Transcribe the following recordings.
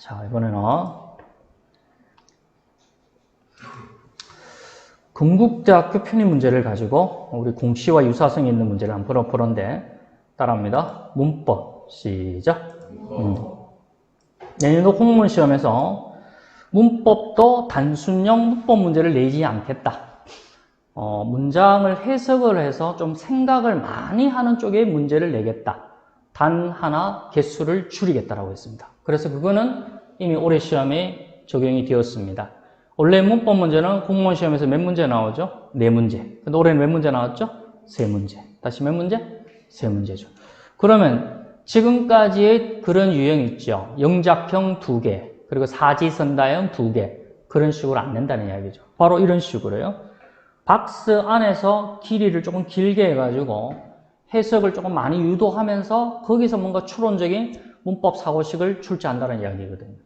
자, 이번에는 건국대학교 편입 문제를 가지고 우리 공시와 유사성이 있는 문제를 한번 풀어보는데 따라합니다. 문법 시작. 내년도 공무원 시험에서 문법도 단순형 문법 문제를 내지 않겠다. 문장을 해석을 해서 좀 생각을 많이 하는 쪽의 문제를 내겠다. 단 하나 개수를 줄이겠다라고 했습니다. 그래서 그거는 이미 올해 시험에 적용이 되었습니다. 원래 문법 문제는 공무원 시험에서 몇 문제 나오죠? 4문제. 근데 올해는 몇 문제 나왔죠? 3문제. 다시 몇 문제? 3문제죠. 그러면 지금까지의 그런 유형이 있죠. 영작형 2개, 그리고 사지선다형 2개. 그런 식으로 안 낸다는 이야기죠. 바로 이런 식으로요. 박스 안에서 길이를 조금 길게 해가지고 해석을 조금 많이 유도하면서 거기서 뭔가 추론적인 문법 사고식을 출제한다는 이야기거든요.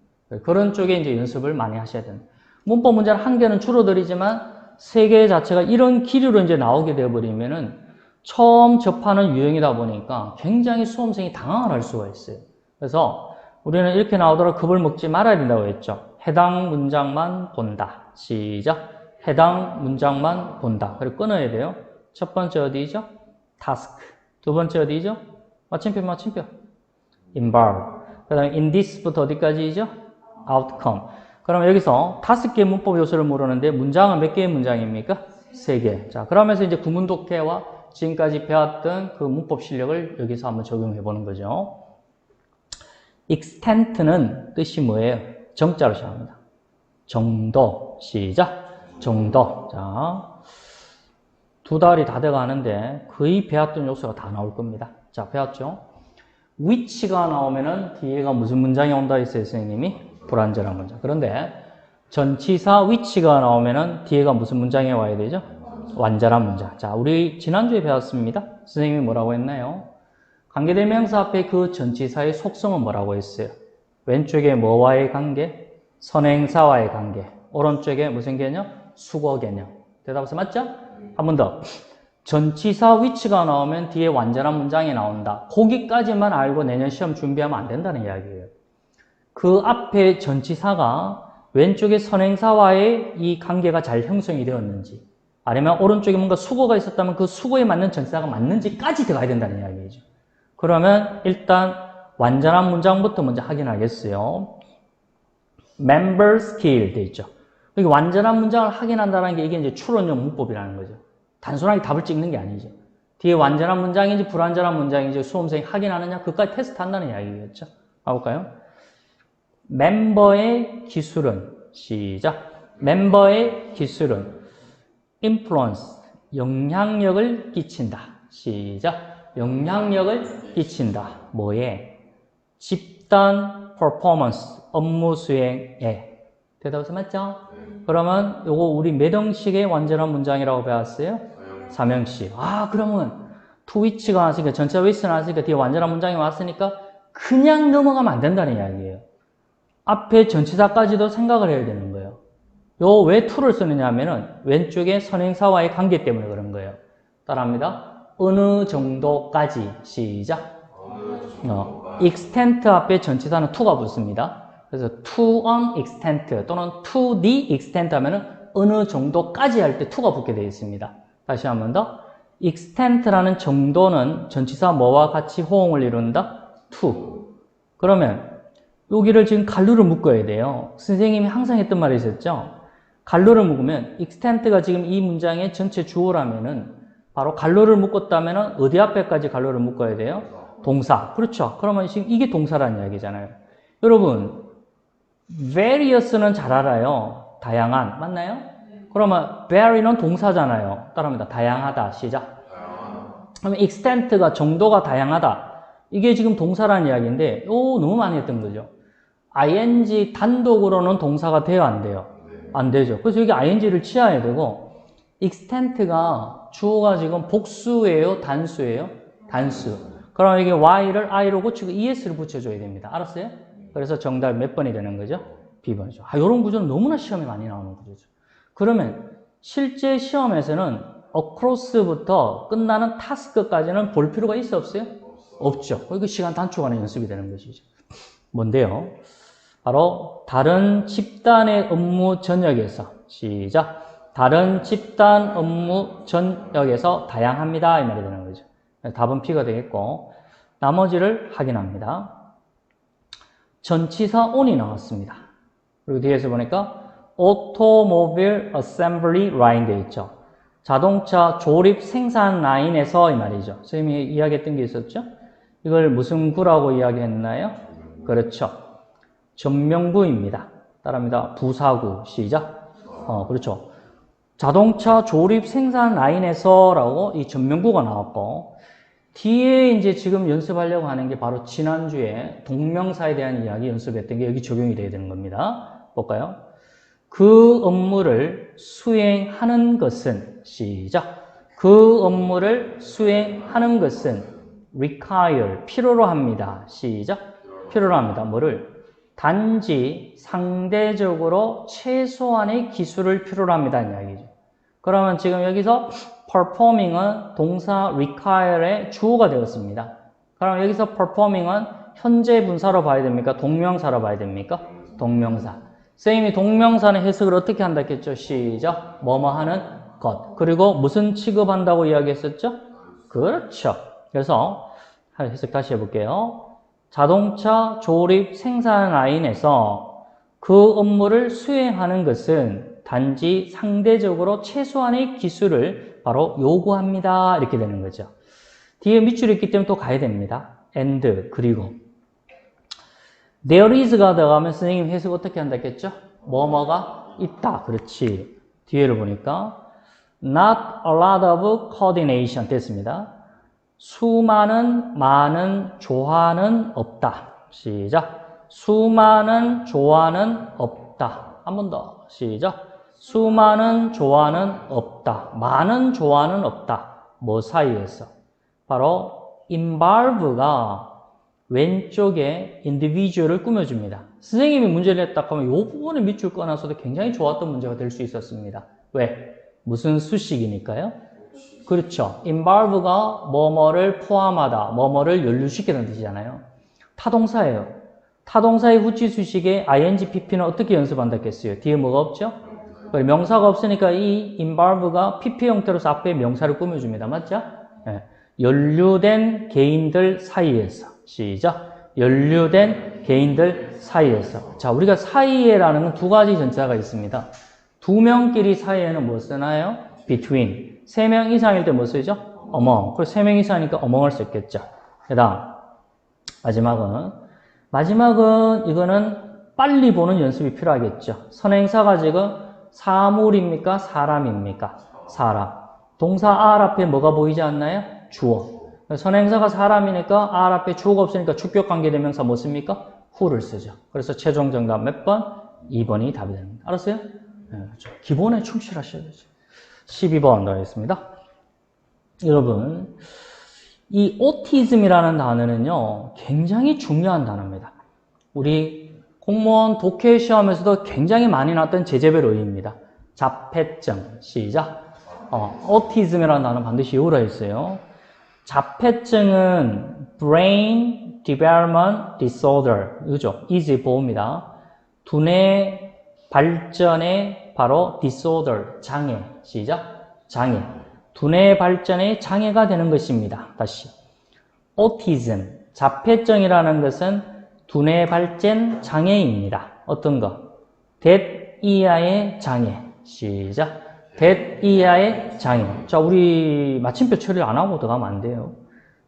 그런 쪽에 이제 연습을 많이 하셔야 됩니다. 문법 문제는 한 개는 줄어들이지만 세 개 자체가 이런 길이로 이제 나오게 되어버리면은 처음 접하는 유형이다 보니까 굉장히 수험생이 당황을 할 수가 있어요. 그래서 우리는 이렇게 나오더라도 겁을 먹지 말아야 된다고 했죠. 해당 문장만 본다. 시작. 해당 문장만 본다. 그리고 끊어야 돼요. 첫 번째 어디죠? task. 두 번째 어디죠? 마침표. involve. 그 다음에 in this부터 어디까지죠? outcome. 그럼 여기서 5개의 문법 요소를 모르는데 문장은 몇 개의 문장입니까? 3개. 자, 그러면서 이제 구문독해와 지금까지 배웠던 그 문법 실력을 여기서 한번 적용해 보는 거죠. extent는 뜻이 뭐예요? 정자로 시작합니다. 정도. 시작. 정도. 자, 2달이 다 돼가 하는데 거의 배웠던 요소가 다 나올 겁니다. 자, 배웠죠? which가 나오면은 뒤에가 무슨 문장이 온다 했어요, 선생님이? 불완전한 문장. 그런데 전치사 which가 나오면은 뒤에가 무슨 문장이 와야 되죠? 완전한 문장. 자, 우리 지난주에 배웠습니다. 선생님이 뭐라고 했나요? 관계대명사 앞에 그 전치사의 속성은 뭐라고 했어요? 왼쪽에 뭐와의 관계? 선행사와의 관계. 오른쪽에 무슨 개념? 수거 개념. 대답해서 맞죠? 한 번 더. 전치사 which가 나오면 뒤에 완전한 문장이 나온다. 거기까지만 알고 내년 시험 준비하면 안 된다는 이야기예요. 그 앞에 전치사가 왼쪽에 선행사와의 이 관계가 잘 형성이 되었는지 아니면 오른쪽에 뭔가 수거가 있었다면 그 수거에 맞는 전치사가 맞는지까지 들어가야 된다는 이야기죠. 그러면 일단 완전한 문장부터 먼저 확인하겠어요. member skill 돼 있죠. 여기 완전한 문장을 확인한다는 게 이게 이제 추론형 문법이라는 거죠. 단순하게 답을 찍는 게 아니죠. 뒤에 완전한 문장인지 불완전한 문장인지 수험생이 확인하느냐 그까지 테스트 한다는 이야기겠죠. 가볼까요? 멤버의 기술은 시작. 멤버의 기술은 influence 영향력을 끼친다. 시작. 영향력을 끼친다. 뭐에? 집단 performance 업무 수행에. 대답해서 맞죠? 그러면 요거 우리 몇 형식의 완전한 문장이라고 배웠어요? 3형식. 아, 그러면 to which가 나왔으니까 전체 which가 나왔으니까 뒤에 완전한 문장이 왔으니까 그냥 넘어가면 안 된다는 이야기예요. 앞에 전치사까지도 생각을 해야 되는 거예요. 요 왜 to를 쓰느냐 하면은 왼쪽에 선행사와의 관계 때문에 그런 거예요. 따라합니다. 어느 정도까지. 시작. extent 앞에 전치사는 to가 붙습니다. 그래서 to an extent 또는 to the extent 하면은 어느 정도까지 할 때 to가 붙게 되어 있습니다. 다시 한 번 더. extent라는 정도는 전치사 뭐와 같이 호응을 이룬다? to. 그러면 여기를 지금 갈루를 묶어야 돼요. 선생님이 항상 했던 말이 있었죠? 갈루를 묶으면 extent가 지금 이 문장의 전체 주어라면은 바로 갈루를 묶었다면은 어디 앞에까지 갈루를 묶어야 돼요? 동사. 그렇죠. 그러면 지금 이게 동사라는 이야기잖아요. 여러분 various는 잘 알아요. 다양한. 맞나요? 그러면 vary는 동사잖아요. 따라합니다. 다양하다. 시작. 그러면 extent가 정도가 다양하다. 이게 지금 동사라는 이야기인데 너무 많이 했던 거죠. ing 단독으로는 동사가 돼요? 안 돼요? 안 되죠. 그래서 여기 ing를 취해야 되고 extent가 주어가 지금 복수예요? 단수예요? 단수. 그럼 이게 y를 i로 고치고 es를 붙여줘야 됩니다. 알았어요? 그래서 정답 몇 번이 되는 거죠? B번이죠. 이런 구조는 너무나 시험에 많이 나오는 구조죠. 그러면 실제 시험에서는 across부터 끝나는 task까지는 볼 필요가 있어 없어요? 없죠. 그 시간 단축하는 연습이 되는 것이죠. 뭔데요? 바로 다른 집단의 업무 전역에서 시작. 다른 집단 업무 전역에서 다양합니다. 이 말이 되는 거죠. 답은 B가 되겠고 나머지를 확인합니다. 전치사 on이 나왔습니다. 그리고 뒤에서 보니까 automobile assembly line 되어 있죠. 자동차 조립 생산 라인에서 이 말이죠. 선생님이 이야기했던 게 있었죠. 이걸 무슨 구라고 이야기했나요? 그렇죠. 전명구입니다. 따라합니다. 부사구. 시작. 그렇죠. 자동차 조립 생산 라인에서 라고 이 전명구가 나왔고, 뒤에 이제 지금 연습하려고 하는 게 바로 지난주에 동명사에 대한 이야기 연습했던 게 여기 적용이 돼야 되는 겁니다. 볼까요? 그 업무를 수행하는 것은, 시작. 그 업무를 수행하는 것은 require, 필요로 합니다. 시작. 필요로 합니다. 뭐를? 단지 상대적으로 최소한의 기술을 필요로 합니다. 이야기죠. 그러면 지금 여기서 performing은 동사 require의 주어가 되었습니다. 그럼 여기서 performing은 현재 분사로 봐야 됩니까? 동명사로 봐야 됩니까? 동명사. 선생님이 동명사는 해석을 어떻게 한다 했죠? 시작. 뭐뭐 하는 것. 그리고 무슨 취급한다고 이야기했었죠? 그렇죠. 그래서 해석 다시 해볼게요. 자동차 조립 생산 라인에서 그 업무를 수행하는 것은 단지 상대적으로 최소한의 기술을 바로 요구합니다. 이렇게 되는 거죠. 뒤에 밑줄이 있기 때문에 또 가야 됩니다. and, 그리고 there is가 들어가면 선생님 해석 어떻게 한다 했겠죠? 뭐뭐가 있다. 그렇지. 뒤에를 보니까 not a lot of coordination 됐습니다. 수많은, 많은 조화는 없다. 시작. 수많은 조화는 없다. 한 번 더. 시작. 수많은 조화는 없다. 많은 조화는 없다. 뭐 사이에서? 바로 involve가 왼쪽에 individual을 꾸며줍니다. 선생님이 문제를 했다 하면 이 부분에 밑줄 꺼놔서도 굉장히 좋았던 문제가 될 수 있었습니다. 왜? 무슨 수식이니까요? 그렇죠. involve가 뭐뭐를 포함하다, 뭐뭐를 연루시키는 뜻이잖아요. 타동사예요. 타동사의 후치 수식에 ing, pp는 어떻게 연습한다 했겠어요? 뒤에 뭐가 없죠? 명사가 없으니까 이 involve가 pp 형태로서 앞에 명사를 꾸며줍니다. 맞죠? 네. 연루된 개인들 사이에서. 시작. 연루된 개인들 사이에서. 자, 우리가 사이에라는 건 두 가지 전치사가 있습니다. 두 명끼리 사이에는 뭐 쓰나요? between. 세 명 이상일 때 뭐 쓰죠? among. 그래서 세 명 이상이니까 among을 썼겠죠. 그 다음, 마지막은 이거는 빨리 보는 연습이 필요하겠죠. 선행사가 지금 사물입니까? 사람입니까? 사람. 동사 R 앞에 뭐가 보이지 않나요? 주어. 선행사가 사람이니까 R 앞에 주어가 없으니까 주격관계대명사 뭐 씁니까? who를 쓰죠. 그래서 최종 정답 몇 번? 2번이 답이 됩니다. 알았어요? 네, 그렇죠. 기본에 충실하셔야 되죠. 12번 더하겠습니다. 여러분, 이 오티즘이라는 단어는요, 굉장히 중요한 단어입니다. 우리 공무원 독해 시험에서도 굉장히 많이 나왔던 제재별 어휘입니다. 자폐증, 시작. 오티즘이라는 단어 반드시 외우라 했어요. 자폐증은 brain development disorder, 그죠? easy 보호입니다. 두뇌 발전의 바로 disorder, 장애, 시작. 장애. 두뇌 발전의 장애가 되는 것입니다. 다시. autism, 자폐증이라는 것은 두뇌 발전 장애입니다. 어떤 거? that 이하의 장애. 시작. that 이하의 장애. 자, 우리 마침표 처리 안 하고 들어가면 안 돼요.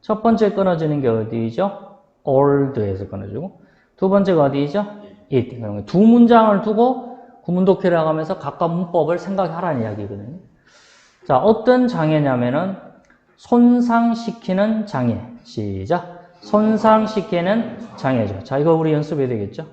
첫 번째 끊어지는 게 어디죠? old에서 끊어지고. 두 번째가 어디죠? it. 두 문장을 두고 구문독해를 나가면서 각각 문법을 생각하라는 이야기거든요. 자, 어떤 장애냐면은 손상시키는 장애. 시작. 손상시키는 장애죠. 자, 이거 우리 연습해야 되겠죠?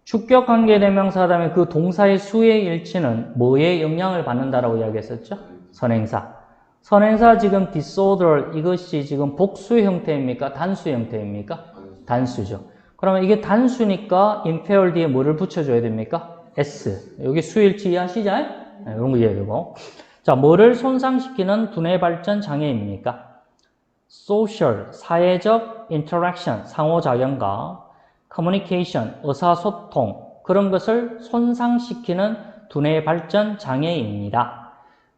주격관계대명사 다음에 그 동사의 수의 일치는 뭐에 영향을 받는다라고 이야기했었죠? 선행사. 선행사 지금 disorder 이것이 지금 복수 형태입니까? 단수 형태입니까? 단수죠. 그러면 이게 단수니까 impair 뒤에 뭐를 붙여줘야 됩니까? S. 여기 수일치 이해하시죠? 네, 이런 거 이해되고. 자, 뭐를 손상시키는 두뇌 발전 장애입니까? social, 사회적 interaction, 상호작용과 communication, 의사소통, 그런 것을 손상시키는 두뇌 발전 장애입니다.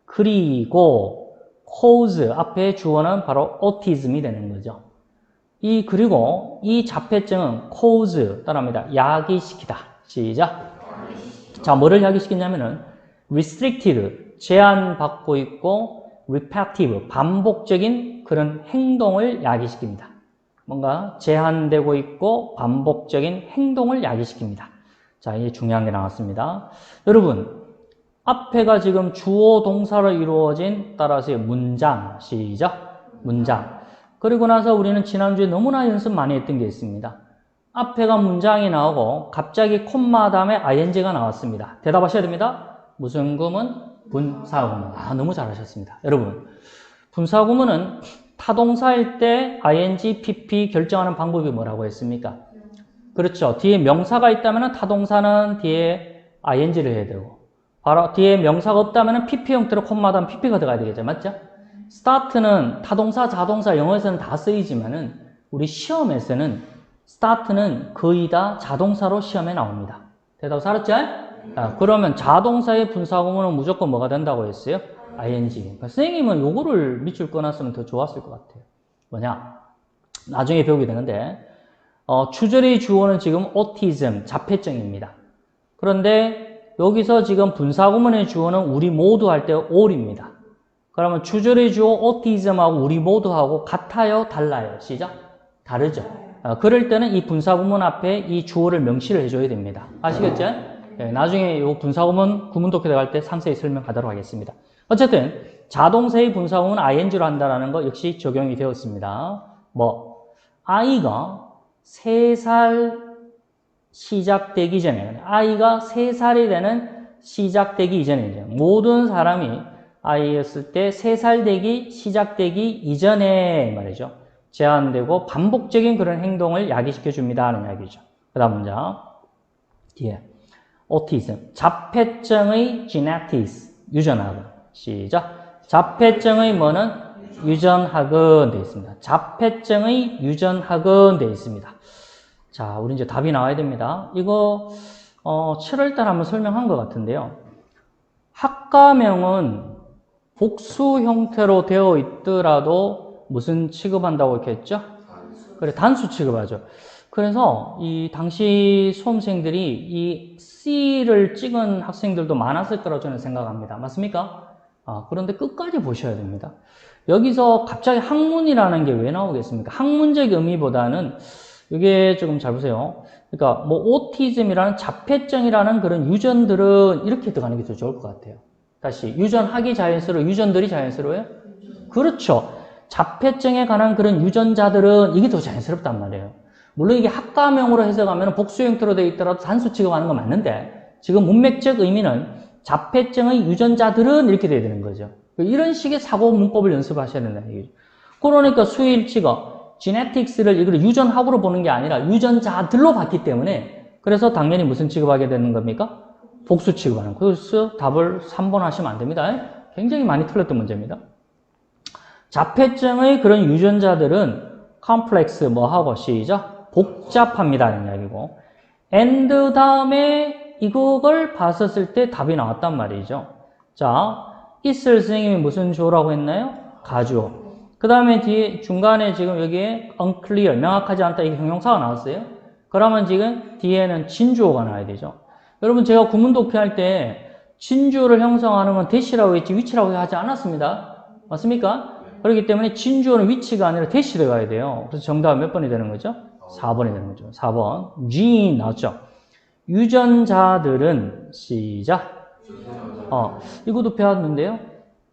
그리고 cause 앞에 주어는 바로 autism이 되는 거죠. 그리고 이 자폐증은 cause 따라합니다. 야기시키다. 시작. 자, 뭐를 야기시키냐면은 restricted 제한받고 있고 repetitive 반복적인 그런 행동을 야기시킵니다. 뭔가 제한되고 있고 반복적인 행동을 야기시킵니다. 자, 이게 중요한 게 나왔습니다. 여러분, 앞에가 지금 주어 동사로 이루어진 따라서의 문장, 시작, 문장. 그리고 나서 우리는 지난주에 너무나 연습 많이 했던 게 있습니다. 앞에가 문장이 나오고 갑자기 콤마 다음에 ing가 나왔습니다. 대답하셔야 됩니다. 무슨 구문? 분사구문. 아, 너무 잘하셨습니다. 여러분, 분사구문은 타동사일 때 ing, pp 결정하는 방법이 뭐라고 했습니까? 그렇죠. 뒤에 명사가 있다면 타동사는 뒤에 ing를 해야 되고 바로 뒤에 명사가 없다면 pp 형태로 콤마 다음 pp가 들어가야 되겠죠. 맞죠? start는 타동사, 자동사 영어에서는 다 쓰이지만은 우리 시험에서는 start는 거의 다 자동사로 시험에 나옵니다. 대답 살았죠? 그러면 자동사의 분사구문은 무조건 뭐가 된다고 했어요? ing. 그러니까 선생님은 요거를 밑줄 꺼놨으면 더 좋았을 것 같아요. 뭐냐? 나중에 배우게 되는데 주절의 주어는 지금 autism, 자폐증입니다. 그런데 여기서 지금 분사구문의 주어는 우리 모두 할 때 all입니다. 그러면 주절의 주어 autism하고 우리 모두하고 같아요? 달라요? 시작? 다르죠? 그럴 때는 이 분사구문 앞에 이 주어를 명시를 해줘야 됩니다. 아시겠죠? 네, 나중에 이 분사구문 구문 독해 들어갈 때 상세히 설명하도록 하겠습니다. 어쨌든 자동사의 분사구문 ing로 한다는 거 역시 적용이 되었습니다. 아이가 3살 시작되기 전에, 아이가 3살이 되는 시작되기 이전에, 모든 사람이 아이였을 때 3살 되기 시작되기 이전에 말이죠. 제한되고 반복적인 그런 행동을 야기시켜 줍니다 하는 이야기죠. 그 다음 문장 뒤에 autism, 자폐증의 genetics, 유전학은 시작. 자폐증의 뭐는 유전학은 되어 있습니다. 자폐증의 유전학은 되어 있습니다. 자, 우리 이제 답이 나와야 됩니다. 이거 7월달 한번 설명한 것 같은데요. 학과명은 복수 형태로 되어 있더라도 무슨 취급한다고 이렇게 했죠? 그래, 단수 취급하죠. 그래서 이 당시 수험생들이 이 C를 찍은 학생들도 많았을 거라고 저는 생각합니다. 맞습니까? 그런데 끝까지 보셔야 됩니다. 여기서 갑자기 학문이라는 게 왜 나오겠습니까? 학문적 의미보다는 이게 조금 잘 보세요. 그러니까 오티즘이라는 자폐증이라는 그런 유전들은 이렇게 들어가는 게 더 좋을 것 같아요. 다시 유전학이 자연스러워, 유전들이 자연스러워요? 그렇죠. 자폐증에 관한 그런 유전자들은 이게 더 자연스럽단 말이에요. 물론 이게 학과명으로 해석하면 복수 형태로 되어 있더라도 단수 취급하는 건 맞는데 지금 문맥적 의미는 자폐증의 유전자들은 이렇게 돼야 되는 거죠. 이런 식의 사고 문법을 연습하셔야 된다는 얘기죠. 그러니까 수일치가 genetics를 이걸 유전학으로 보는 게 아니라 유전자들로 봤기 때문에 그래서 당연히 무슨 취급하게 되는 겁니까? 복수 취급하는. 그래서 답을 3번 하시면 안 됩니다. 굉장히 많이 틀렸던 문제입니다. 자폐증의 그런 유전자들은 컴플렉스 하고 시작 복잡합니다는 이야기고 and 다음에 이걸 봤었을 때 답이 나왔단 말이죠. 자, 있을 선생님이 무슨 주어라고 했나요? 가주어. 그 다음에 뒤에 중간에 지금 여기에 unclear 명확하지 않다 이게 형용사가 나왔어요. 그러면 지금 뒤에는 진주어가 나와야 되죠. 여러분 제가 구문 독해할 때 진주어를 형성하는 건 대시라고 했지 위치라고 하지 않았습니다. 맞습니까? 그렇기 때문에 진주어는 위치가 아니라 대시 들어가야 돼요. 그래서 정답은 몇 번이 되는 거죠? 4번이 되는 거죠. 4번. G 나왔죠? 유전자들은 시작. 이것도 배웠는데요.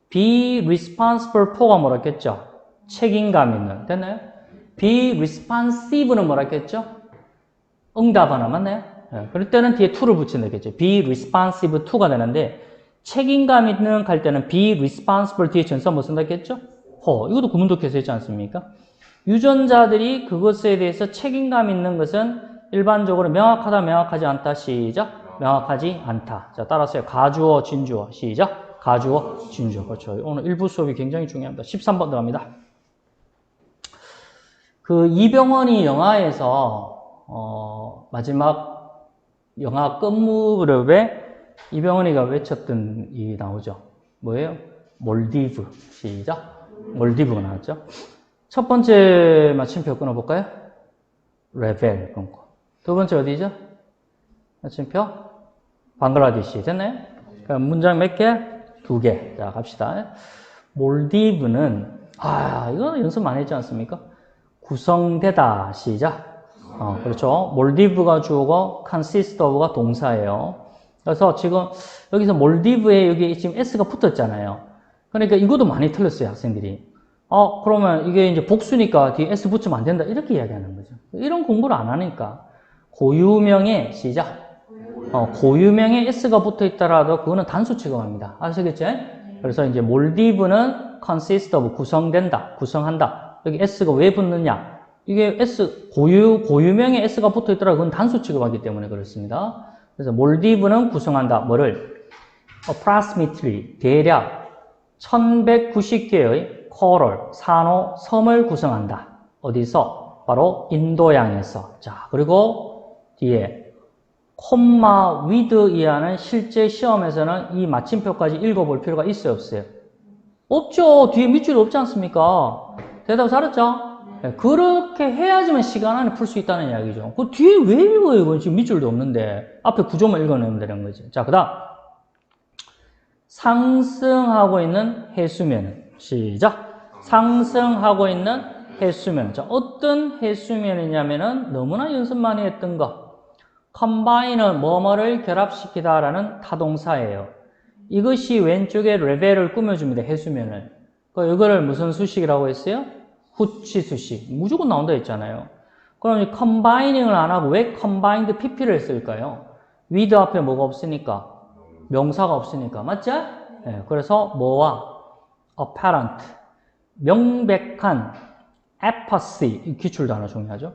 Be responsible for가 뭐라 했겠죠? 책임감 있는. 됐나요? Be responsive는 뭐라 했겠죠? 응답하나 맞나요? 그럴 때는 뒤에 to를 붙이면 되겠죠. Be responsive to가 되는데 책임감 있는 갈 때는 be responsible 뒤에 전사 뭐 쓴다 했겠죠? 이것도 구문독해서 했지 않습니까? 유전자들이 그것에 대해서 책임감 있는 것은 일반적으로 명확하다, 명확하지 않다. 시작. 명확하지 않다. 자, 따라서요. 가주어, 진주어. 시작. 가주어, 진주어. 그렇죠. 오늘 일부 수업이 굉장히 중요합니다. 13번 들어갑니다. 그 이병헌이 영화에서 마지막 영화 끝무렵에 이병헌이가 외쳤던 이 나오죠. 뭐예요? 몰디브. 시작. 몰디브가 나왔죠. 첫 번째 마침표 끊어볼까요? 레벨 끊고. 두 번째 어디죠? 마침표? 방글라데시. 됐나요? 그럼 문장 몇 개? 2개. 자, 갑시다. 몰디브는, 이거 연습 많이 했지 않습니까? 구성되다. 시작. 그렇죠. 몰디브가 주어고, consist of가 동사예요. 그래서 지금, 여기서 몰디브에 여기 지금 S가 붙었잖아요. 그러니까 이것도 많이 틀렸어요, 학생들이. 그러면 이게 이제 복수니까 뒤에 S 붙이면 안 된다. 이렇게 이야기하는 거죠. 이런 공부를 안 하니까. 고유명에, 시작. 고유명에 S가 붙어 있더라도 그거는 단수 취급합니다. 아시겠죠? 그래서 이제 몰디브는 consist of 구성된다, 구성한다. 여기 S가 왜 붙느냐? 이게 S, 고유명에 S가 붙어 있더라도 그건 단수 취급하기 때문에 그렇습니다. 그래서 몰디브는 구성한다. 뭐를? approximately, 대략 1190개의 코럴, 산호, 섬을 구성한다. 어디서? 바로 인도양에서. 자, 그리고 뒤에 콤마 with 이하는 실제 시험에서는 이 마침표까지 읽어볼 필요가 있어요, 없어요? 없죠. 뒤에 밑줄이 없지 않습니까? 대답 잘했죠? 네, 그렇게 해야지만 시간 안에 풀 수 있다는 이야기죠. 그 뒤에 왜 읽어요? 이건 지금 밑줄도 없는데 앞에 구조만 읽어내면 되는 거지. 자, 그 다음 상승하고 있는 해수면. 시작. 상승하고 있는 해수면. 자, 어떤 해수면이냐면은 너무나 연습 많이 했던 거. 컴바인은 뭐뭐를 결합시키다라는 타동사예요. 이것이 왼쪽에 레벨을 꾸며줍니다. 해수면을. 이거를 무슨 수식이라고 했어요? 후치 수식. 무조건 나온다 했잖아요. 그럼 이 컴바이닝을 안 하고 왜 컴바인드 PP를 했을까요? with 앞에 뭐가 없으니까. 명사가 없으니까. 맞죠? 네, 그래서 뭐와 apparent, 명백한 apathy, 기출도 하나 중요하죠.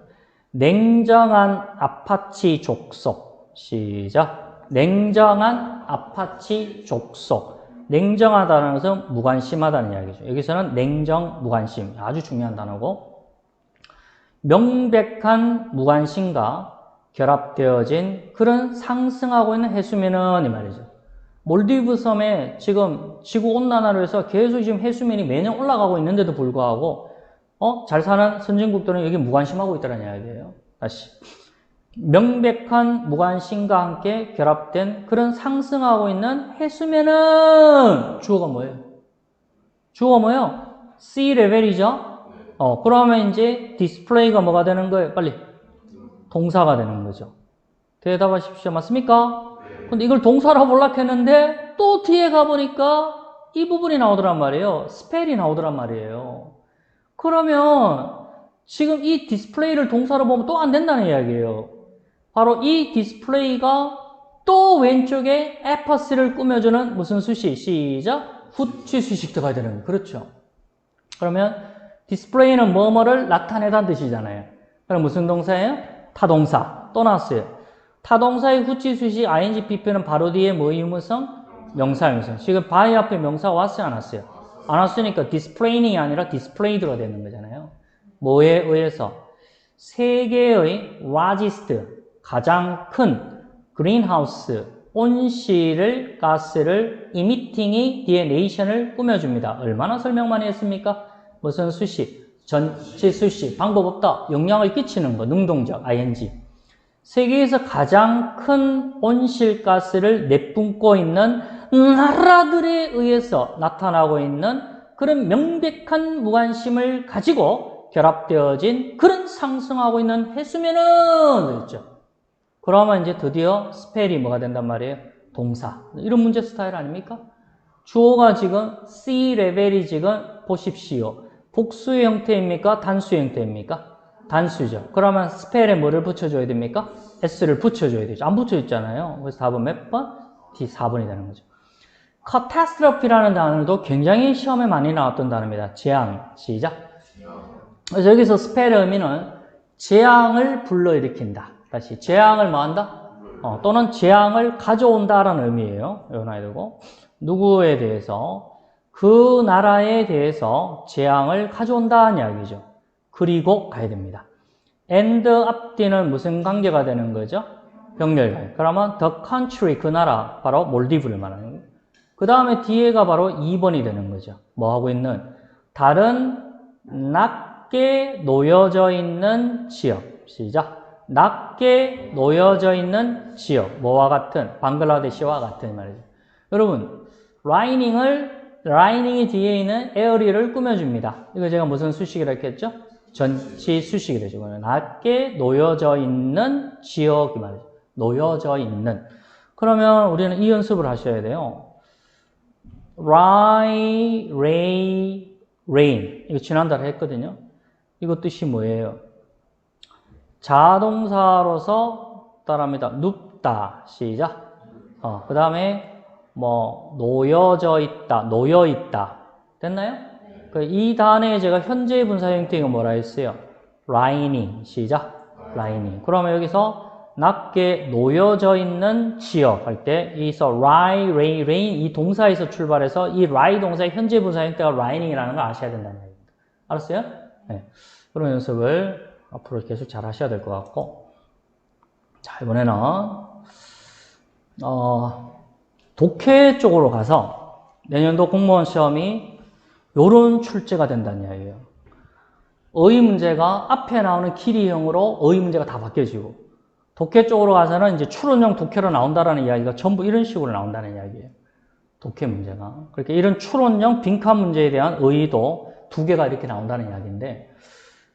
냉정한 아파치 족속. 시작. 냉정한 아파치 족속. 냉정하다는 것은 무관심하다는 이야기죠. 여기서는 냉정, 무관심. 아주 중요한 단어고. 명백한 무관심과 결합되어진 그런 상승하고 있는 해수면은 이 말이죠. 몰디브 섬에 지금 지구온난화로 해서 계속 지금 해수면이 매년 올라가고 있는데도 불구하고 잘 사는 선진국들은 여기 무관심하고 있다는 이야기예요. 다시. 명백한 무관심과 함께 결합된 그런 상승하고 있는 해수면은 주어가 뭐예요? 주어가 뭐예요? sea 레벨이죠? 그러면 이제 디스플레이가 뭐가 되는 거예요? 빨리. 동사가 되는 거죠. 대답하십시오. 맞습니까? 근데 이걸 동사로 하려고 했는데 또 뒤에 가보니까 이 부분이 나오더란 말이에요. 스펠이 나오더란 말이에요. 그러면 지금 이 디스플레이를 동사로 보면 또 안 된다는 이야기예요. 바로 이 디스플레이가 또 왼쪽에 에퍼스를 꾸며주는 무슨 수식? 시작. 후치 수식 들어가야 되는 거예요. 그렇죠. 그러면 디스플레이는 뭐뭐를 나타내다는 뜻이잖아요. 그럼 무슨 동사예요? 타동사. 또 나왔어요. 타동사의 후치 수식 ing pp는 바로 뒤에 뭐 유무성? 명사 유무성. 지금 by 앞에 명사가 왔어요? 안 왔어요? 안 왔으니까 디스플레이닝이 아니라 디스플레이드가 되는 거잖아요. 뭐에 의해서? 세계의 largest, 가장 큰 그린하우스 온실 가스를 emitting이 뒤에 네이션을 꾸며줍니다. 얼마나 설명 많이 했습니까? 무슨 수식? 전체 수식. 방법 없다. 영향을 끼치는 거. 능동적. ing. 세계에서 가장 큰 온실가스를 내뿜고 있는 나라들에 의해서 나타나고 있는 그런 명백한 무관심을 가지고 결합되어진 그런 상승하고 있는 해수면은 있죠. 그러면 이제 드디어 스펠이 뭐가 된단 말이에요? 동사. 이런 문제 스타일 아닙니까? 주어가 지금 C 레벨이 지금 보십시오. 복수의 형태입니까? 단수의 형태입니까? 단수죠. 그러면 스펠에 뭐를 붙여줘야 됩니까? S를 붙여줘야 되죠. 안 붙여있잖아요. 그래서 답은 몇 번? D 4번이 되는 거죠. catastrophe라는 단어도 굉장히 시험에 많이 나왔던 단어입니다. 재앙. 시작. 그래서 여기서 스펠의 의미는 재앙을 불러일으킨다. 다시 재앙을 뭐 한다? 또는 재앙을 가져온다라는 의미예요. 이거나 되고 누구에 대해서? 그 나라에 대해서 재앙을 가져온다는 이야기죠. 그리고 가야 됩니다. and 앞뒤는 무슨 관계가 되는 거죠? 병렬. 그러면 the country, 그 나라, 바로 몰디브를 말하는 거예요. 그 다음에 뒤에가 바로 2번이 되는 거죠. 뭐 하고 있는? 다른 낮게 놓여져 있는 지역. 시작. 낮게 놓여져 있는 지역. 뭐와 같은? 방글라데시와 같은 말이죠. 여러분, 라이닝이 뒤에 있는 에어리를 꾸며줍니다. 이거 제가 무슨 수식이라고 했죠? 전치 수식이 되죠. 낮게 놓여져 있는 지역이 말이죠. 놓여져 있는. 그러면 우리는 이 연습을 하셔야 돼요. rain. 이거 지난달에 했거든요. 이거 뜻이 뭐예요? 자동사로서 따라합니다. 눕다. 시작. 그 다음에 뭐 놓여져 있다. 놓여 있다. 됐나요? 이 단어에 제가 현재 분사 형태가 뭐라 했어요? lining. 시작. lining. 그러면 여기서 낮게 놓여져 있는 지역 할 때 여기서 rain 이 동사에서 출발해서 이 lie 동사의 현재 분사 형태가 lining이라는 걸 아셔야 된다는 얘기입니다. 알았어요? 네. 그런 연습을 앞으로 계속 잘 하셔야 될 것 같고, 자, 이번에는 독해 쪽으로 가서 내년도 공무원 시험이 요런 출제가 된다는 이야기예요. 어휘 문제가 앞에 나오는 길이형으로 어휘 문제가 다 바뀌어지고, 독해 쪽으로 가서는 이제 추론형 독해로 나온다라는 이야기가 전부 이런 식으로 나온다는 이야기예요. 독해 문제가. 그렇게 이런 추론형 빈칸 문제에 대한 어휘도 2개가 이렇게 나온다는 이야기인데,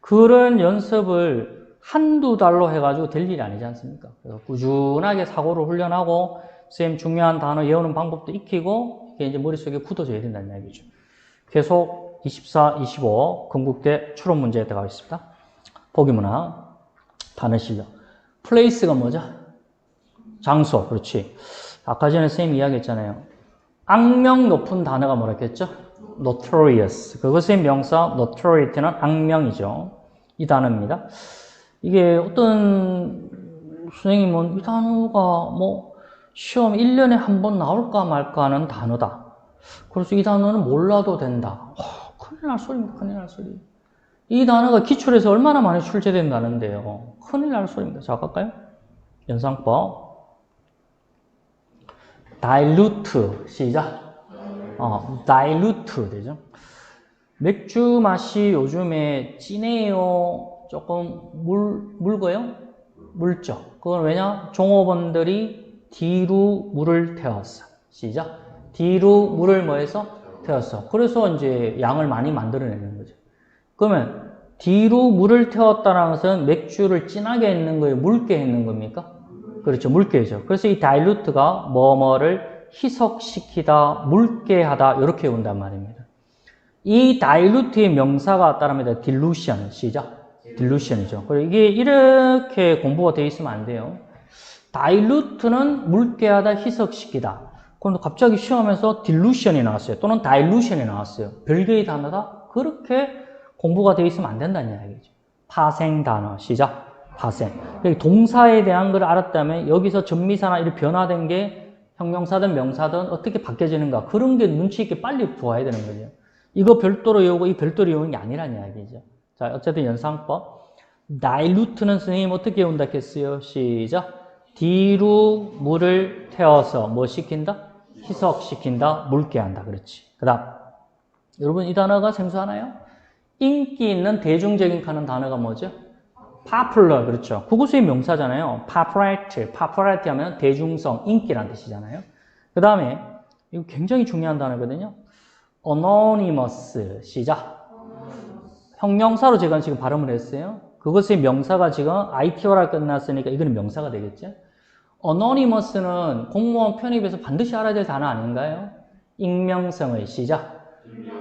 그런 연습을 한두 달로 해가지고 될 일이 아니지 않습니까? 그래서 꾸준하게 사고를 훈련하고, 선생님 중요한 단어 외우는 방법도 익히고, 이게 이제 머릿속에 굳어져야 된다는 이야기죠. 계속 24, 25 건국대 추론 문제에 들어가겠습니다. 보기문화, 단어 실력. 플레이스가 뭐죠? 장소, 그렇지. 아까 전에 선생님이 이야기했잖아요. 악명 높은 단어가 뭐라 했겠죠? notorious. 그것의 명사 notoriety는 악명이죠. 이 단어입니다. 이게 어떤 선생님은 이 단어가 뭐 시험 1년에 한 번 나올까 말까 하는 단어다. 그래서 이 단어는 몰라도 된다. 큰일 날 소리입니다. 큰일 날 소리. 이 단어가 기출에서 얼마나 많이 출제된다는데요. 큰일 날 소리입니다. 자, 갈까요? 연상법. dilute. 시작. dilute 되죠. 맥주 맛이 요즘에 진해요. 조금 묽어요? 묽죠. 그건 왜냐? 종업원들이 뒤로 물을 태웠어. 시작. 뒤로 물을 뭐해서? 태웠어. 그래서 이제 양을 많이 만들어내는 거죠. 그러면 뒤로 물을 태웠다는 것은 맥주를 진하게 했는 거예요? 묽게 했는 겁니까? 그렇죠. 묽게 해죠. 그래서 이 dilute가 뭐뭐를 희석시키다, 묽게 하다 이렇게 온단 말입니다. 이 dilute의 명사가 따릅니다. dilution. 시작. dilution이죠. 그리고 이게 이렇게 공부가 되어 있으면 안 돼요. dilute는 묽게 하다, 희석시키다. 그런데 갑자기 시험에서 dilution이 나왔어요. 또는 dilution이 나왔어요. 별개의 단어다? 그렇게 공부가 되어 있으면 안 된다는 이야기죠. 파생 단어. 시작. 파생. 동사에 대한 걸 알았다면 여기서 전미사나 이렇게 변화된 게 형용사든 명사든 어떻게 바뀌어지는가. 그런 게 눈치 있게 빨리 보아야 되는 거죠. 이거 별도로 외우고 이 별도로 외우는 게 아니라는 이야기죠. 자, 어쨌든 연상법. dilute는 선생님 어떻게 외운다 했어요? 시작. 뒤로 물을 태워서 뭐 시킨다? 희석시킨다, 묽게 한다. 그렇지. 그 다음. 여러분 이 단어가 생소하나요? 인기 있는 대중적인 하는 단어가 뭐죠? popular. 그렇죠. 그것의 명사잖아요. popularity 하면 대중성, 인기라는 뜻이잖아요. 그 다음에 이거 굉장히 중요한 단어거든요. anonymous. 시작. 형용사로 제가 지금 발음을 했어요. 그것의 명사가 지금 ITO라 끝났으니까 이거는 명사가 되겠죠. anonymous는 공무원 편입에서 반드시 알아야 될 단어 아닌가요? 익명성의. 시작.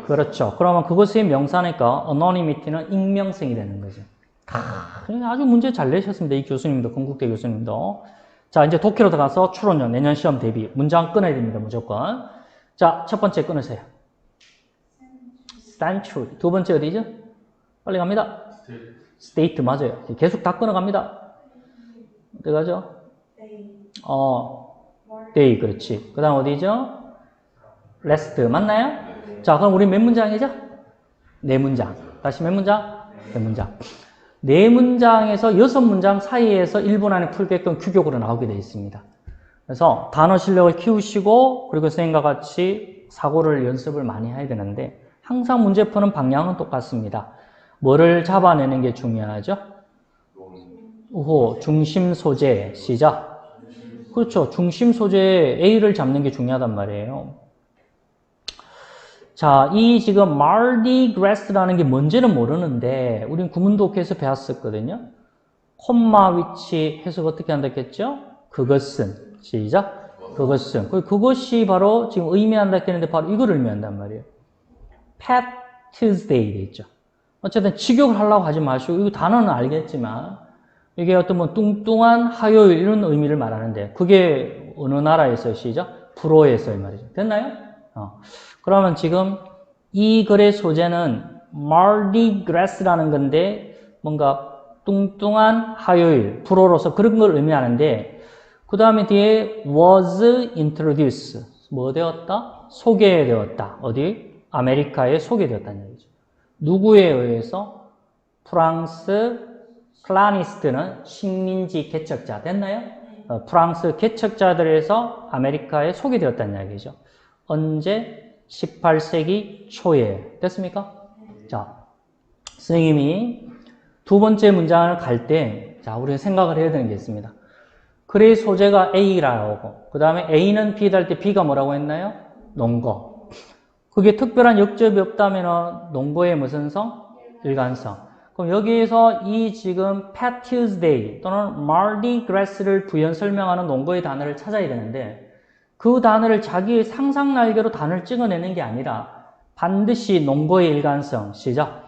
그렇죠. 그러면 그것의 명사니까 anonymity는 익명성이 되는 거죠. 아주 문제 잘 내셨습니다. 이 교수님도, 건국대 교수님도. 자, 이제 독해로 들어가서 추론형 내년 시험 대비 문장 끊어야 됩니다. 무조건. 자, 첫 번째 끊으세요. century. 두 번째 어디죠? 빨리 갑니다. state 맞아요. 계속 다 끊어갑니다. 어디 가죠? day. 그렇지. 그 다음 어디죠? last. 맞나요? 자, 그럼 우리 몇 문장이죠? 4문장. 다시 몇 문장? 4문장. 네 문장에서 여섯 문장 사이에서 1분 안에 풀게끔 규격으로 나오게 되어 있습니다. 그래서 단어 실력을 키우시고 그리고 선생님과 같이 사고를 연습을 많이 해야 되는데 항상 문제 푸는 방향은 똑같습니다. 뭐를 잡아내는 게 중요하죠? 중심 소재, 시작. 그렇죠. 중심 소재 A를 잡는 게 중요하단 말이에요. 자, 이 지금 Mardi Gras라는 게 뭔지는 모르는데 우린 구문독해에서 배웠었거든요. 콤마 위치 해석 어떻게 한다 했겠죠? 그것은, 시작. 그것은. 그것이 바로 지금 의미한다 했는데 바로 이걸 의미한단 말이에요. Pet Tuesday 되죠. 어쨌든 직역을 하려고 하지 마시고 이거 단어는 알겠지만 이게 어떤 뭐 뚱뚱한 화요일 이런 의미를 말하는데 그게 어느 나라에서 시작? 불어에서 이 말이죠. 됐나요? 그러면 지금 이 글의 소재는 Mardi Gras라는 건데 뭔가 뚱뚱한 화요일, 불어로서 그런 걸 의미하는데 그 다음에 뒤에 was introduced, 뭐 되었다? 소개되었다. 어디? 아메리카에 소개되었다는 얘기죠. 누구에 의해서? 프랑스 클라니스트는 식민지 개척자 됐나요? 프랑스 개척자들에서 아메리카에 소개되었다는 이야기죠. 언제? 18세기 초에. 됐습니까? 자, 선생님이 두 번째 문장을 갈 때, 자, 우리가 생각을 해야 되는 게 있습니다. 글의 소재가 A라고, 그 다음에 A는 B다 할 때 B가 뭐라고 했나요? 논거. 그게 특별한 역접이 없다면 논거의 무슨 성? 일관성. 그럼 여기에서 이 지금 Pet Tuesday 또는 Mardi Gras를 부연 설명하는 논거의 단어를 찾아야 되는데 그 단어를 자기의 상상 날개로 단어를 찍어내는 게 아니라 반드시 논거의 일관성, 시작.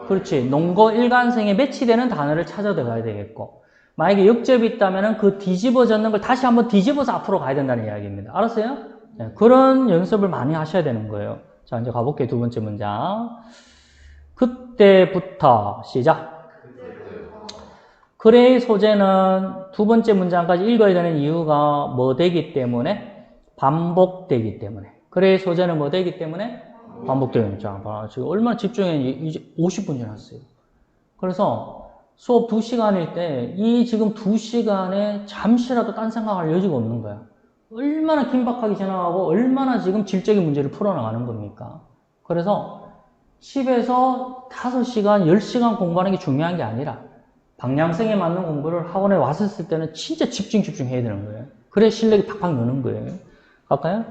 그렇지. 논거 일관성에 매치되는 단어를 찾아 들어가야 되겠고 만약에 역접이 있다면 그 뒤집어졌는 걸 다시 한번 뒤집어서 앞으로 가야 된다는 이야기입니다. 알았어요? 네, 그런 연습을 많이 하셔야 되는 거예요. 자, 이제 가볼게요. 두 번째 문장. 그때부터 시작. 글의 소재는 두 번째 문장까지 읽어야 되는 이유가 뭐 되기 때문에? 반복되기 때문에. 글의 소재는 뭐 되기 때문에? 반복되기 때문에. 지금 얼마나 집중했는지 이제 50분 지났어요. 그래서 수업 2시간일 때 이 지금 2시간에 잠시라도 딴 생각할 여지가 없는 거야. 얼마나 긴박하게 지나가고 얼마나 지금 질적인 문제를 풀어나가는 겁니까? 그래서 집에서 5시간, 10시간 공부하는 게 중요한 게 아니라 방향성에 맞는 공부를 학원에 왔었을 때는 진짜 집중해야 되는 거예요. 그래 실력이 팍팍 느는 거예요. 갈까요?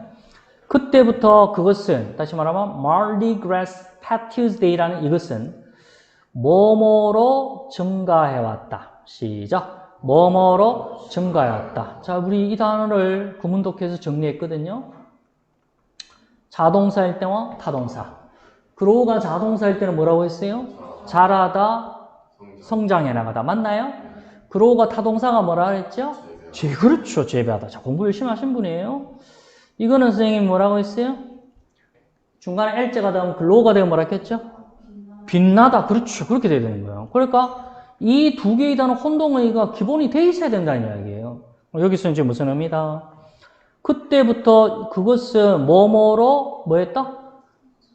그때부터 그것은 다시 말하면 Mardi Gras Pet Tuesday라는 이것은 뭐뭐로 증가해왔다. 시작. 뭐뭐로 증가해왔다. 자, 우리 이 단어를 구문독해서 정리했거든요. 자동사일 때와 타동사. grow가 자동사일 때는 뭐라고 했어요? 자라다, 성장해 나가다. 맞나요? grow가 타동사가 뭐라 그랬죠? 그렇죠. 재배하다. 자, 공부 열심히 하신 분이에요. 이거는 선생님이 뭐라고 했어요? 중간에 L자가 되면 grow가 되면 뭐라 했겠죠? 빛나다. 그렇죠. 그렇게 돼야 되는 거예요. 그러니까 이 두 개의 단어 혼동의가 기본이 돼 있어야 된다는 이야기예요. 여기서 이제 무슨 의미다? 그때부터 그것은 뭐뭐로 뭐 했다?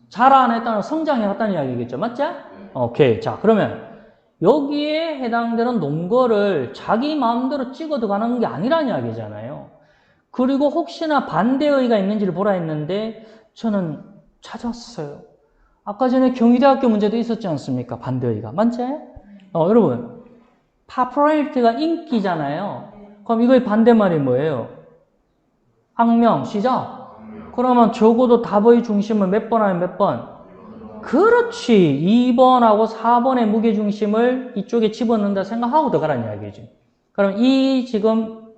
자라났다는 성장해왔다는 이야기겠죠. 맞죠? 오케이. 자, 그러면 여기에 해당되는 논거를 자기 마음대로 찍어 들어가는 게 아니라는 이야기잖아요. 그리고 혹시나 반대의가 있는지를 보라 했는데 저는 찾았어요. 아까 전에 경희대학교 문제도 있었지 않습니까? 반대의가. 맞죠? 여러분, popularity가 인기잖아요. 그럼 이거의 반대말이 뭐예요? 악명, 시작. 그러면 적어도 답의 중심을 몇 번 하면 몇 번? 그렇지. 2번하고 4번의 무게중심을 이쪽에 집어넣는다 생각하고 들어가라는 이야기지. 그럼 이 지금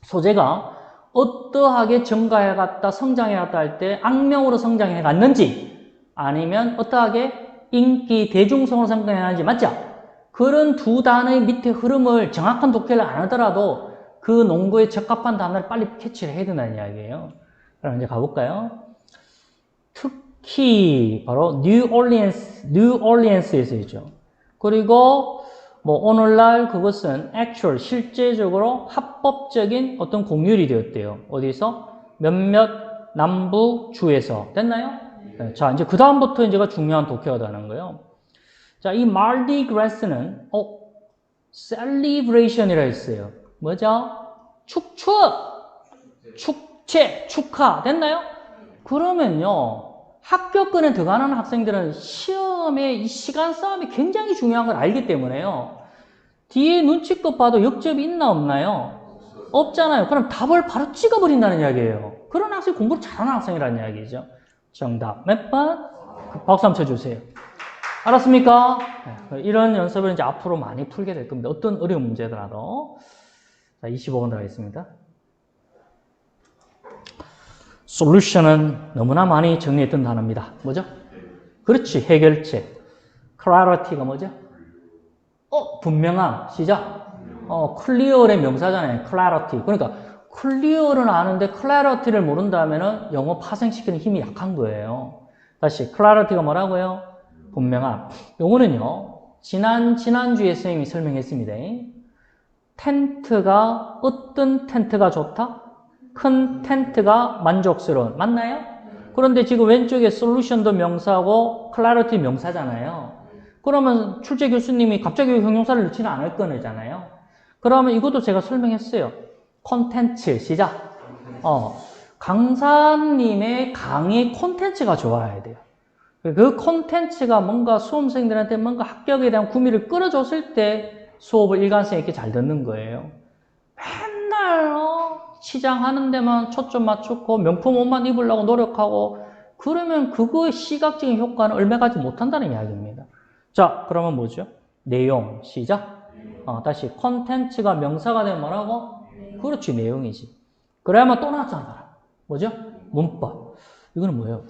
소재가 어떠하게 증가해갔다, 성장해갔다 할 때 악명으로 성장해갔는지 아니면 어떠하게 인기, 대중성으로 성장해갔는지 맞죠? 그런 두 단어의 밑에 흐름을 정확한 독해를 안 하더라도 그 논거에 적합한 단어를 빨리 캐치를 해야 된다는 이야기예요. 그럼 이제 가볼까요? 특히 바로 뉴올리언스에서 있죠. 그리고 뭐 오늘날 그것은 actual 실제적으로 합법적인 어떤 공휴일이 되었대요. 어디서? 몇몇 남부 주에서 됐나요? 네. 자, 이제 그 다음부터 이제가 중요한 독해가 되는 거예요. 자, 이 Mardi Gras는 celebration이라 했어요. 뭐죠? 축제, 축하. 됐나요? 그러면요. 합격권에 들어가는 학생들은 시험에 이 시간 싸움이 굉장히 중요한 걸 알기 때문에요. 뒤에 눈치껏 봐도 역접이 있나 없나요? 없잖아요. 그럼 답을 바로 찍어버린다는 이야기예요. 그런 학생이 공부를 잘하는 학생이라는 이야기죠. 정답 몇 번? 박수 한번 쳐주세요. 알았습니까? 네, 이런 연습을 이제 앞으로 많이 풀게 될 겁니다. 어떤 어려운 문제더라도. 자, 25번 들어가겠습니다. 솔루션은 너무나 많이 정리했던 단어입니다. 뭐죠? 그렇지, 해결책. clarity가 뭐죠? 분명함. 시작. clear의 명사잖아요. clarity. 그러니까 clear는 아는데 clarity를 모른다면은 영어 파생시키는 힘이 약한 거예요. 다시 clarity가 뭐라고요? 분명함. 요거는요. 지난주에 선생님이 설명했습니다. 텐트가 어떤 텐트가 좋다? 큰 텐트가 만족스러운. 맞나요? 그런데 지금 왼쪽에 솔루션도 명사고 clarity 명사잖아요. 그러면 출제 교수님이 갑자기 형용사를 넣지는 않을 거잖아요. 그러면 이것도 제가 설명했어요. 콘텐츠, 시작. 강사님의 강의 콘텐츠가 좋아야 돼요. 그 콘텐츠가 뭔가 수험생들한테 뭔가 합격에 대한 구미를 끌어줬을 때 수업을 일관성 있게 잘 듣는 거예요. 맨날 치장하는 데만 초점 맞추고 명품 옷만 입으려고 노력하고 그러면 그거의 시각적인 효과는 얼마 가지 못한다는 이야기입니다. 자, 그러면 뭐죠? 내용, 시작. 다시 콘텐츠가 명사가 되면 뭐라고? 그렇지, 내용이지. 그래야만 또 나왔잖아. 뭐죠? 문법. 이거는 뭐예요?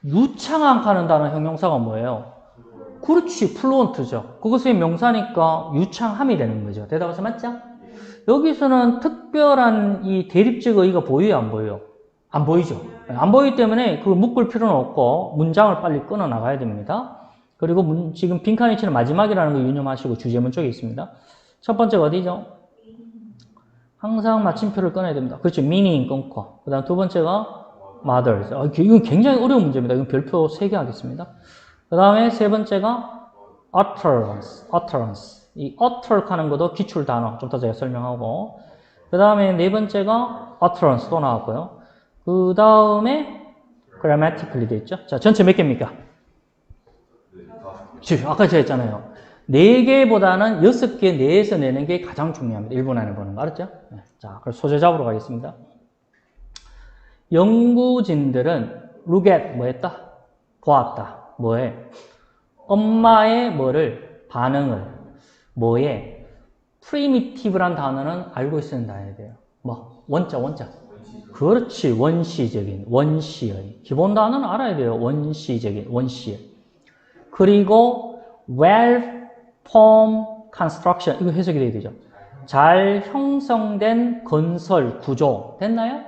유창하는 단어 형용사가 뭐예요? 그렇지, 플루언트죠. 그것이 명사니까 유창함이 되는 거죠. 대답하세요, 맞죠? 여기서는 특별한 이 대립적 의의가 보여요, 안 보여요? 안 보이죠. 안 보이기 때문에 그걸 묶을 필요는 없고 문장을 빨리 끊어 나가야 됩니다. 그리고 지금 빈칸이 치는 마지막이라는 거 유념하시고 주제문 쪽에 있습니다. 첫 번째가 어디죠? 항상 마침표를 끊어야 됩니다. 그렇죠. meaning 끊고. 그 다음 두 번째가 mothers. 이건 굉장히 어려운 문제입니다. 이건 별표 3개 하겠습니다. 그 다음에 세 번째가 utterance. 이 utter 하는 것도 기출 단어. 좀 더 제가 설명하고. 그 다음에 네 번째가 utterance 또 나왔고요. 그 다음에 grammatically 돼 있죠. 자, 전체 몇 개입니까? 아까 제가 했잖아요. 4개보다는 6개 내에서 내는 게 가장 중요합니다. 1분 안에 보는 거. 알았죠? 네. 자, 그럼 소재 잡으러 가겠습니다. 연구진들은 look at 뭐 했다? 보았다. 뭐에? 엄마의 뭐를? 반응을. 뭐에? primitive란 단어는 알고 있어야 돼요. 뭐? 원자. 그렇지. 원시적인, 원시의. 기본 단어는 알아야 돼요. 원시적인, 원시의. 그리고 well-formed construction. 이거 해석이 돼야 되죠. 잘 형성된 건설 구조. 됐나요?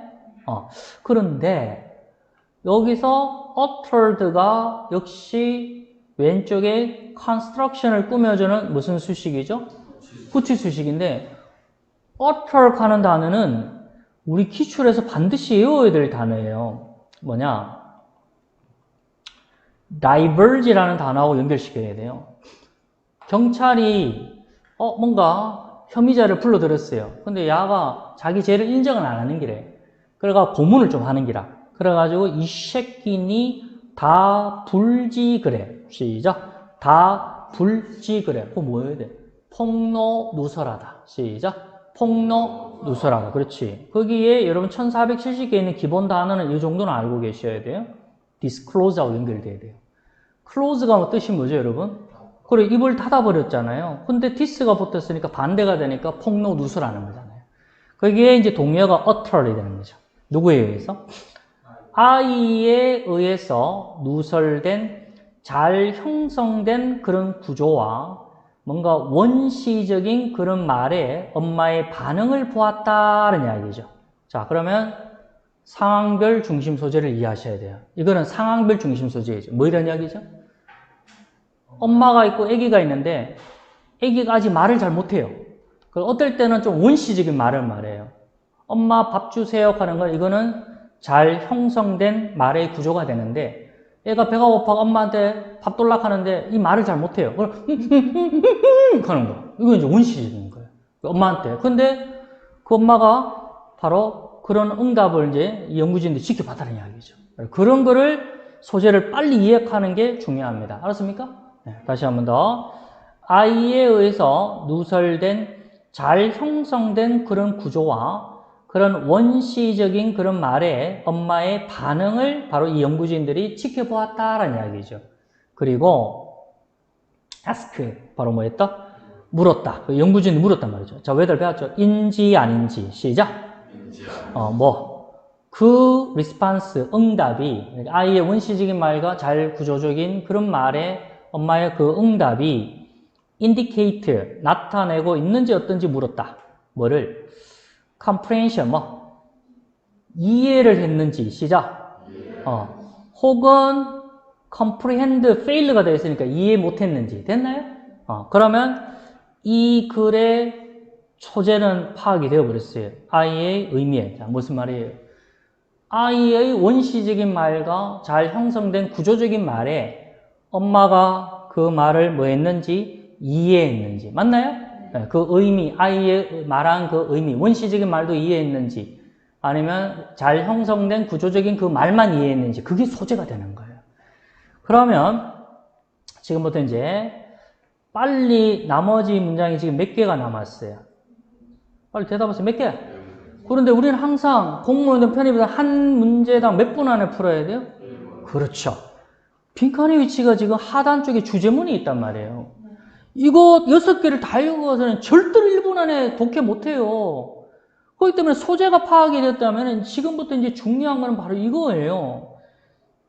그런데 여기서 uttered가 역시 왼쪽에 construction을 꾸며주는 무슨 수식이죠? 구치 수식인데 utter 하는 단어는 우리 기출에서 반드시 외워야 될 단어예요. 뭐냐? diverge라는 단어하고 연결시켜야 돼요. 경찰이 뭔가 혐의자를 불러들였어요. 근데 야가 자기 죄를 인정을 안 하는 기래. 그래가 고문을 좀 하는 기라. 그래가지고 이 새끼니 다 불지 그래. 시작. 다 불지 그래. 그거 뭐여야 돼? 폭로 누설하다. 시작. 폭로 누설하다. 그렇지. 거기에 여러분 1470개 있는 기본 단어는 이 정도는 알고 계셔야 돼요. disclose하고 연결돼야 돼요. close가 뭐 뜻이 뭐죠, 여러분? 그래, 입을 닫아버렸잖아요. 근데 this가 붙었으니까 반대가 되니까 폭로 누설하는 거잖아요. 거기에 이제 동의어가 utter이 되는 거죠. 누구에 의해서? 아이에 의해서 누설된, 잘 형성된 그런 구조와 뭔가 원시적인 그런 말에 엄마의 반응을 보았다는 이야기죠. 자, 그러면 상황별 중심 소재를 이해하셔야 돼요. 이거는 상황별 중심 소재이죠. 뭐 이런 이야기죠? 엄마가 있고 아기가 있는데 아기가 아직 말을 잘 못해요. 어떨 때는 좀 원시적인 말을 말해요. 엄마 밥 주세요 하는 건 이거는 잘 형성된 말의 구조가 되는데 애가 배가 고파 엄마한테 밥 돌락 하는데 이 말을 잘 못해요. 그럼 하는 거. 이거 이제 원시적인 거예요. 엄마한테. 근데 그 엄마가 바로 그런 응답을 이제 연구진들이 지켜봤다는 이야기죠. 그런 거를 소재를 빨리 이해하는 게 중요합니다. 알았습니까? 네, 다시 한 번 더. 아이에 의해서 누설된 잘 형성된 그런 구조와 그런 원시적인 그런 말에 엄마의 반응을 바로 이 연구진들이 지켜보았다라는 이야기죠. 그리고 ask 바로 뭐였다? 물었다. 그 연구진이 물었단 말이죠. 자, 왜들 배웠죠? 인지 아닌지. 시작. 그 리스판스 응답이 아이의 원시적인 말과 잘 구조적인 그런 말에 엄마의 그 응답이 indicate 나타내고 있는지 어떤지 물었다. 뭐를? comprehension 이해를 했는지. 시작. 혹은 comprehend fail가 되어 있으니까 이해 못했는지. 됐나요? 그러면 이 글의 소재는 파악이 되어버렸어요. 아이의 의미에. 자, 무슨 말이에요? 아이의 원시적인 말과 잘 형성된 구조적인 말에 엄마가 그 말을 뭐 했는지 이해했는지. 맞나요? 네, 그 의미, 아이의 말한 그 의미, 원시적인 말도 이해했는지 아니면 잘 형성된 구조적인 그 말만 이해했는지 그게 소재가 되는 거예요. 그러면 지금부터 이제 빨리 나머지 문장이 지금 몇 개가 남았어요? 빨리 대답하세요. 몇 개? 그런데 우리는 항상 공무원들 편입에서 한 문제당 몇 분 안에 풀어야 돼요? 그렇죠. 빈칸의 위치가 지금 하단 쪽에 주제문이 있단 말이에요. 이거 6개를 다 읽어서는 절대로 1분 안에 독해 못해요. 그렇기 때문에 소재가 파악이 됐다면 지금부터 이제 중요한 거는 바로 이거예요.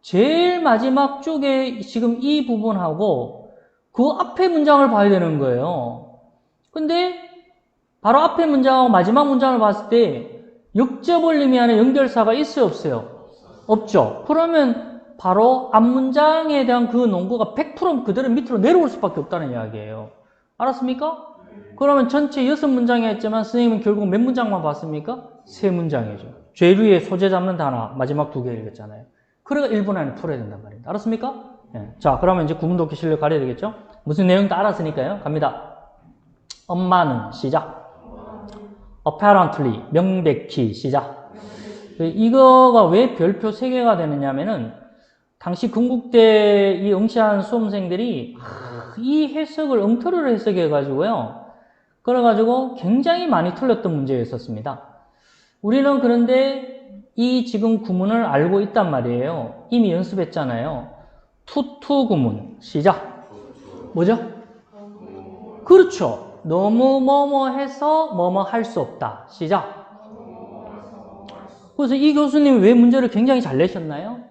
제일 마지막 쪽에 지금 이 부분하고 그 앞에 문장을 봐야 되는 거예요. 근데 바로 앞에 문장하고 마지막 문장을 봤을 때 역접을 의미하는 연결사가 있어요, 없어요? 없죠. 그러면 바로 앞 문장에 대한 그 논거가 100% 그대로 밑으로 내려올 수밖에 없다는 이야기예요. 알았습니까? 그러면 전체 6문장이 했지만 선생님은 결국 몇 문장만 봤습니까? 3문장이죠. 제일 위에 소재 잡는 단어 마지막 2개 읽었잖아요. 그래가 1분 안에 풀어야 된단 말입니다. 알았습니까? 네. 자, 그러면 이제 구문 독해 실력 가려야 되겠죠? 무슨 내용도 알았으니까요. 갑니다. 엄마는 시작. apparently 명백히 시작. 이거가 왜 별표 3개가 되느냐면은 당시 건국대 이 응시한 수험생들이 이 해석을 엉터리로 해석해가지고요. 그래가지고 굉장히 많이 틀렸던 문제였었습니다. 우리는 그런데 이 지금 구문을 알고 있단 말이에요. 이미 연습했잖아요. 투투 구문 시작. 뭐죠? 그렇죠. 너무 뭐뭐 해서 뭐뭐 할 수 없다. 시작. 그래서 이 교수님 왜 문제를 굉장히 잘 내셨나요?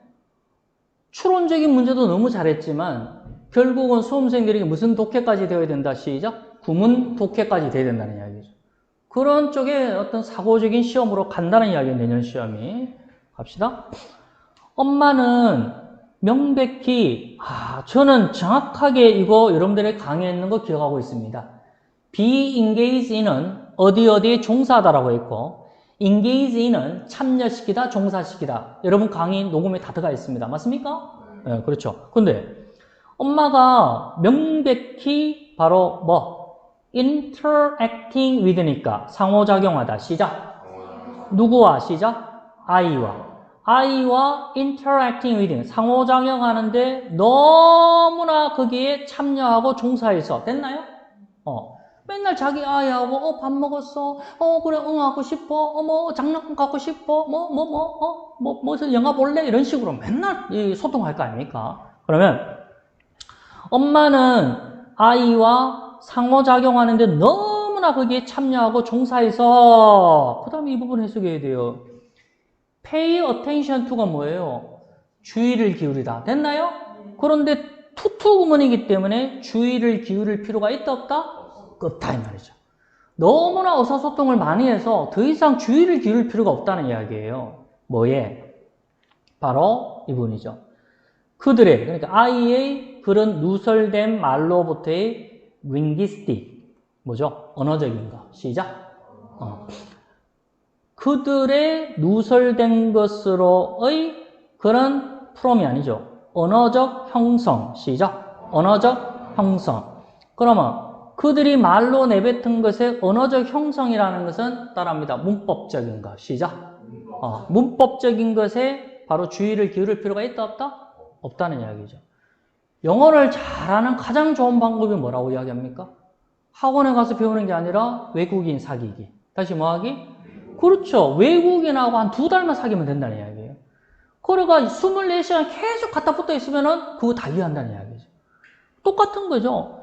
추론적인 문제도 너무 잘했지만 결국은 수험생들에게 무슨 독해까지 되어야 된다. 시작. 구문 독해까지 돼야 된다는 이야기죠. 그런 쪽에 어떤 사고적인 시험으로 간다는 이야기예요. 내년 시험이. 갑시다. 엄마는 명백히 저는 정확하게 이거 여러분들의 강의했는 거 기억하고 있습니다. be engaged in은 어디에 종사하다라고 했고 engage in은 참여시키다, 종사시키다. 여러분 강의 녹음에 다 들어가 있습니다. 맞습니까? 네, 그렇죠. 근데 엄마가 명백히 바로 interacting with니까 상호작용하다. 시작. 누구와 시작? 아이와 interacting with 상호작용하는데 너무나 거기에 참여하고 종사해서 됐나요? 맨날 자기 아이하고 밥 먹었어. 그래 응 하고 싶어. 뭐 장난감 갖고 싶어. 무슨 영화 볼래? 이런 식으로 맨날 소통할 거 아닙니까? 그러면 엄마는 아이와 상호작용하는데 너무나 거기에 참여하고 종사해서 그 다음에 이 부분 해석해야 돼요. pay attention to가 뭐예요? 주의를 기울이다. 됐나요? 그런데 투투 구문이기 때문에 주의를 기울일 필요가 있다 없다? 없다 이 말이죠. 너무나 의사소통을 많이 해서 더 이상 주의를 기울일 필요가 없다는 이야기예요. 뭐에? 바로 이 부분이죠. 그들의, 그러니까 아이의 그런 누설된 말로부터의 linguistic, 뭐죠? 언어적인 거. 시작. 그들의 누설된 것으로의 그런 from이 아니죠. 언어적 형성. 시작. 언어적 형성. 그러면 그들이 말로 내뱉은 것의 언어적 형성이라는 것은 따라합니다. 문법적인 것. 시작. 문법적인 것에 바로 주의를 기울일 필요가 있다, 없다? 없다는 이야기죠. 영어를 잘하는 가장 좋은 방법이 뭐라고 이야기합니까? 학원에 가서 배우는 게 아니라 외국인 사귀기. 다시 뭐 하기? 그렇죠. 외국인하고 한 2달만 사귀면 된다는 이야기예요. 그러가 24시간 계속 갖다 붙어 있으면은 그거 다 이해한다는 이야기죠. 똑같은 거죠.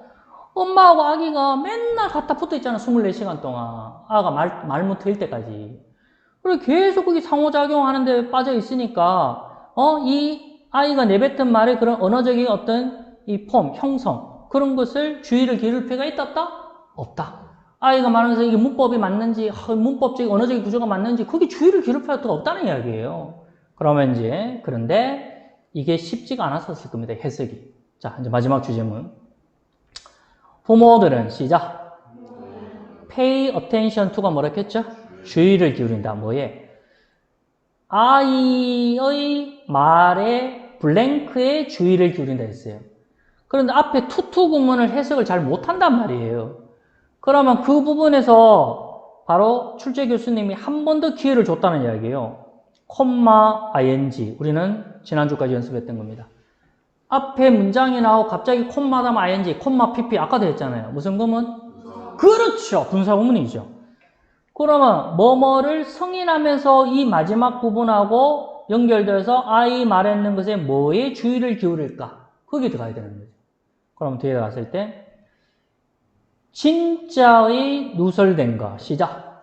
엄마하고 아기가 맨날 갖다 붙어 있잖아. 24시간 동안. 아가 말 못할 때까지. 그리고 계속 거기 상호작용하는데 빠져 있으니까, 이 아이가 내뱉은 말의 그런 언어적인 어떤 이 폼, 형성, 그런 것을 주의를 기울일 필요가 있다, 없다? 없다. 아이가 말하면서 이게 문법이 맞는지, 문법적인 언어적인 구조가 맞는지, 거기 주의를 기울일 필요가 없다는 이야기예요. 그러면 이제, 그런데 이게 쉽지가 않았었을 겁니다. 해석이. 자, 이제 마지막 주제문. 부모들은, 시작. pay attention to가 뭐라 했죠? 주의를 기울인다. 뭐에? 아이의 말에 블랭크에 주의를 기울인다 했어요. 그런데 앞에 투투 구문을 해석을 잘 못한단 말이에요. 그러면 그 부분에서 바로 출제 교수님이 한 번 더 기회를 줬다는 이야기예요. 콤마 ing. 우리는 지난주까지 연습했던 겁니다. 앞에 문장이 나오고 갑자기 콤마 다음 ing, 콤마 pp 아까도 했잖아요. 무슨 구문? 그렇죠. 분사 구문이죠. 그러면 뭐뭐를 승인하면서 이 마지막 부분하고 연결돼서 I 말했는 것에 뭐에 주의를 기울일까? 거기에 들어가야 되는 거죠. 그럼 뒤에 갔을 때 진짜의 누설된 것. 시작.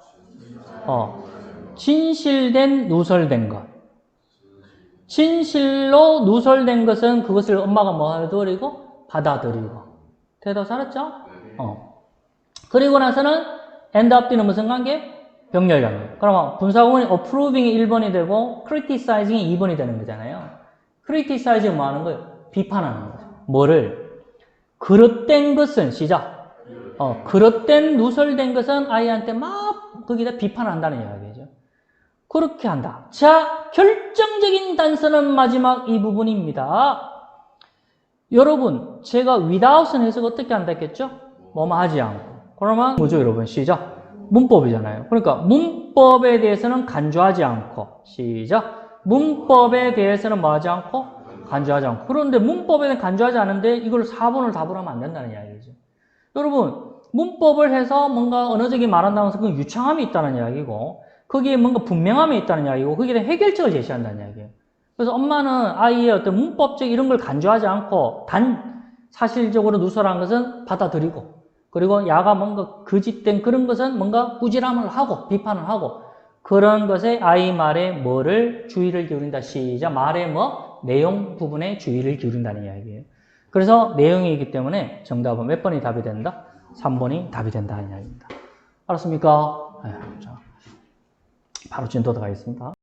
진실된 누설된 것. 진실로 누설된 것은 그것을 엄마가 뭐 해드리고? 받아들이고. 대답 잘했죠? 그리고 나서는 end up 뒤는 무슨 관계? 병렬 관계. 그러면 분사구문이 approving이 1번이 되고 criticizing이 2번이 되는 거잖아요. criticizing 뭐 하는 거예요? 비판하는 거죠. 뭐를? 그릇된 것은, 시작. 그릇된 누설된 것은 아이한테 막 거기다 비판한다는 이야기죠. 그렇게 한다. 자, 결정적인 단서는 마지막 이 부분입니다. 여러분, 제가 without은 해석 어떻게 한다 했겠죠? 뭐뭐 하지 않고. 그러면 뭐죠, 여러분? 시작. 문법이잖아요. 그러니까 문법에 대해서는 간주하지 않고. 시작. 문법에 대해서는 뭐 하지 않고? 간주하지 않고. 그런데 문법에 대해서 간주하지 않은데 이걸 4번을 답으로 하면 안 된다는 이야기죠. 여러분, 문법을 해서 뭔가 언어적인 말한다고 해서 그 유창함이 있다는 이야기고, 거기에 뭔가 분명함이 있다는 이야기고, 거기에 대한 해결책을 제시한다는 이야기예요. 그래서 엄마는 아이의 어떤 문법적 이런 걸 간주하지 않고, 사실적으로 누설한 것은 받아들이고, 그리고 야가 뭔가 거짓된 그런 것은 뭔가 꾸지람을 하고, 비판을 하고, 그런 것에 아이 말에 뭐를 주의를 기울인다. 시작. 말에 뭐? 내용 부분에 주의를 기울인다는 이야기예요. 그래서 내용이기 때문에 정답은 몇 번이 답이 된다? 3번이 답이 된다는 이야기입니다. 알았습니까? 자, 바로 진도 들어가겠습니다.